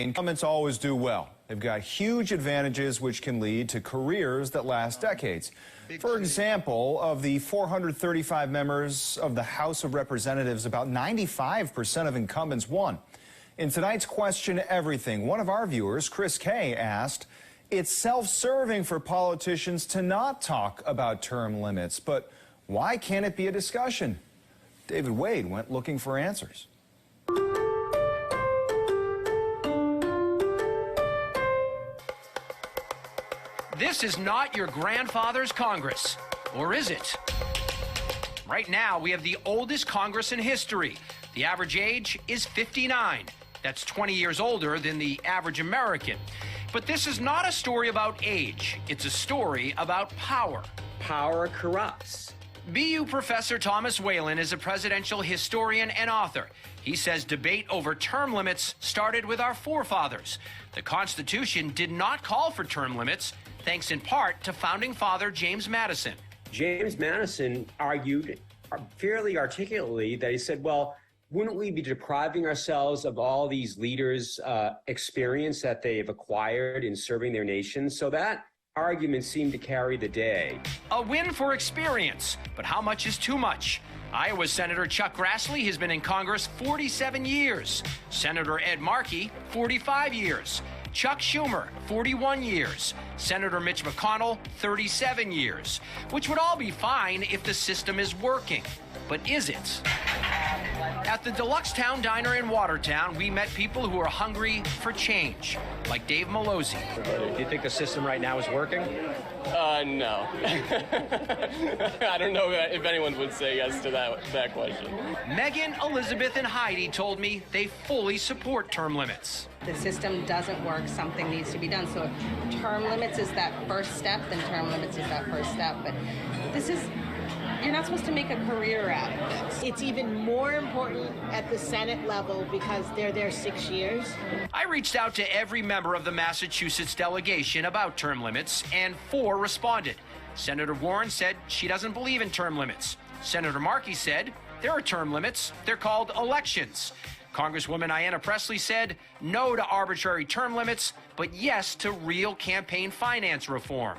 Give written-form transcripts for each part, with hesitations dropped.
Incumbents always do well. They've got huge advantages which can lead to careers that last decades. For example, of the 435 members of the House of Representatives, about 95% of incumbents won. In tonight's Question Everything, one of our viewers, Chris K., asked, it's self-serving for politicians to not talk about term limits, but why can't it be a discussion? David Wade went looking for answers. This is not your grandfather's Congress, or is it? Right now, we have the oldest Congress in history. The average age is 59. That's 20 years older than the average American. But this is not a story about age. It's a story about power. Power corrupts. BU Professor Thomas Whalen is a presidential historian and author. He says debate over term limits started with our forefathers. The Constitution did not call for term limits, thanks in part to founding father James Madison. James Madison argued fairly articulately that he said, well, wouldn't we be depriving ourselves of all these leaders' experience that they've acquired in serving their nation? So that argument seemed to carry the day. A win for experience, but how much is too much? Iowa Senator Chuck Grassley has been in Congress 47 years. Senator Ed Markey, 45 years. Chuck Schumer, 41 years. Senator Mitch McConnell, 37 years. Which would all be fine if the system is working. But is it? At the Deluxe Town Diner in Watertown, we met people who are hungry for change, like Dave Malozzi. Do you think the system right now is working? No. I don't know if anyone would say yes to that question. Megan, Elizabeth, and Heidi told me they fully support term limits. The system doesn't work, something needs to be done. So if term limits is that first step, then term limits is that first step. But this is, you're not supposed to make a career out of this. It's even more important at the Senate level because they're there 6 years. I reached out to every member of the Massachusetts delegation about term limits, and 4 responded. Senator Warren said she doesn't believe in term limits. Senator Markey said there are term limits. They're called elections. Congresswoman Ayanna Pressley said no to arbitrary term limits, but yes to real campaign finance reform.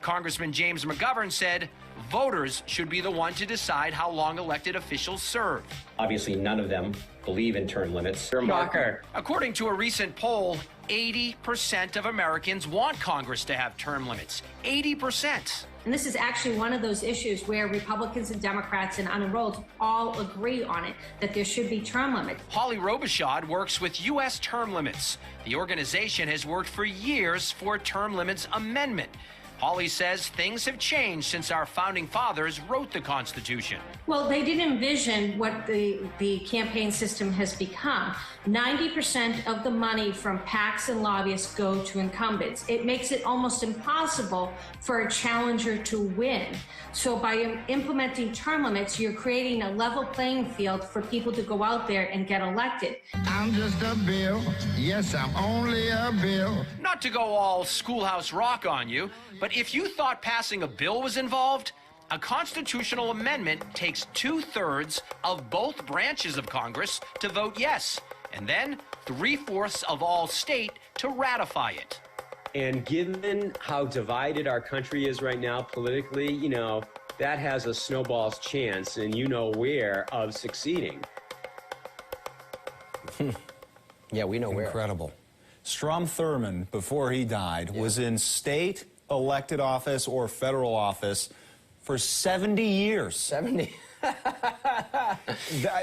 Congressman James McGovern said voters should be the one to decide how long elected officials serve. Obviously, none of them believe in term limits. Shocker. According to a recent poll, 80% of Americans want Congress to have term limits. 80%. And this is actually one of those issues where Republicans and Democrats and unenrolled all agree on it, that there should be term limits. Holly Robichaud works with U.S. Term Limits. The organization has worked for years for a term limits amendment. Holly says things have changed since our founding fathers wrote the Constitution. Well, they didn't envision what the campaign system has become. 90% of the money from PACs and lobbyists go to incumbents. It makes it almost impossible for a challenger to win. So by implementing term limits, you're creating a level playing field for people to go out there and get elected. I'm just a bill. Yes, I'm only a bill. Not to go all Schoolhouse Rock on you, but if you thought passing a bill was involved, a constitutional amendment takes 2/3 of both branches of Congress to vote yes, and then 3/4 of all state to ratify it. And given how divided our country is right now politically, you know, that has a snowball's chance, and you know where, of succeeding. Yeah, we know where. Incredible. Strom Thurmond, before he died, was in state elected office or federal office for 70 years. 70?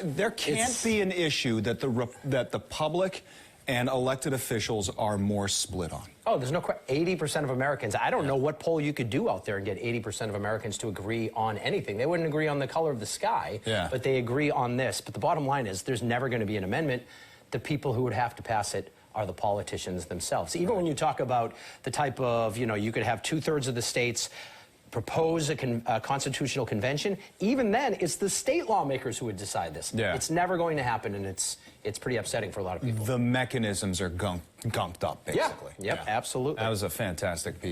There can't be an issue that the public and elected officials are more split on. Oh, there's no question. 80% of Americans. I don't know what poll you could do out there and get 80% of Americans to agree on anything. They wouldn't agree on the color of the sky, but they agree on this. But the bottom line is there's never going to be an amendment. The people who would have to pass it are the politicians themselves. Even when you talk about the type of, you know, you could have 2/3 of the states propose a constitutional convention, even then, it's the state lawmakers who would decide this. Yeah. It's never going to happen, and it's pretty upsetting for a lot of people. The mechanisms are gunked up, basically. Yeah. Yep, absolutely. That was a fantastic piece.